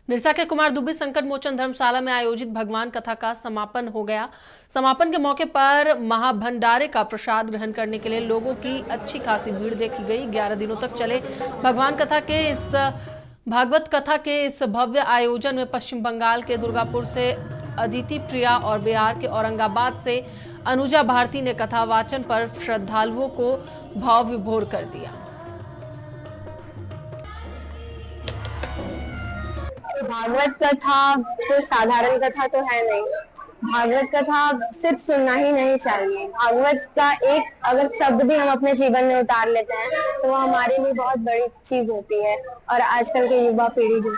निरसा के कुमार दुबे संकट मोचन धर्मशाला में आयोजित भगवान कथा का समापन हो गया। समापन के मौके पर महाभंडारे का प्रसाद ग्रहण करने के लिए लोगों की अच्छी खासी भीड़ देखी गई। 11 दिनों तक चले भागवत कथा के इस भव्य आयोजन में पश्चिम बंगाल के दुर्गापुर से अदिति प्रिया और बिहार के औरंगाबाद से अनुजा भारती ने कथा वाचन पर श्रद्धालुओं को भाव विभोर कर दिया। भागवत कथा कोई साधारण कथा तो है नहीं। भागवत कथा सिर्फ सुनना ही नहीं चाहिए। भागवत का एक अगर शब्द भी हम अपने जीवन में उतार लेते हैं तो वो हमारे लिए बहुत बड़ी चीज होती है। और आजकल के युवा पीढ़ी जो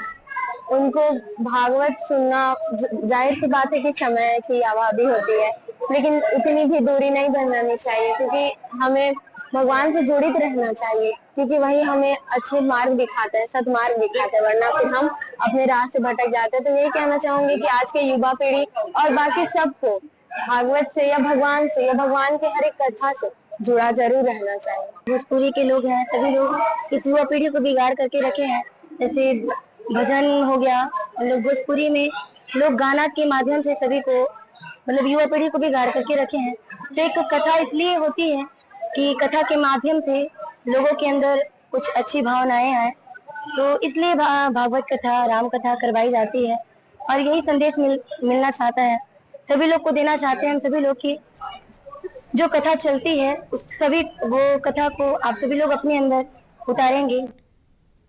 उनको भागवत सुनना, जाहिर सी बात है कि समय की अभावी होती है, लेकिन इतनी भी दूरी नहीं बनानी चाहिए, क्योंकि हमें भगवान से जुड़ित रहना चाहिए, क्योंकि वही हमें अच्छे मार्ग दिखाता है, सदमार्ग दिखाता है, वरना फिर हम अपने राह से भटक जाते हैं। तो यही कहना चाहूंगी कि आज के युवा पीढ़ी और बाकी सबको भागवत से या भगवान से या भगवान के हर एक कथा से जुड़ा जरूर रहना चाहिए। भोजपुरी के लोग हैं, सभी लोग इस युवा पीढ़ी को बिगाड़ करके रखे हैं। जैसे भजन हो गया, हम लोग भोजपुरी में लोग गाना के माध्यम से सभी को मतलब युवा पीढ़ी को बिगाड़ करके रखे हैं। तो एक कथा इसलिए होती है कि कथा के माध्यम से लोगों के अंदर कुछ अच्छी भावनाएं आए, तो इसलिए भागवत कथा, राम कथा करवाई जाती है। और यही संदेश मिलना चाहता है, सभी लोग को देना चाहते हैं हम सभी लोग की जो कथा चलती है उस सभी वो कथा को आप सभी लोग अपने अंदर उतारेंगे।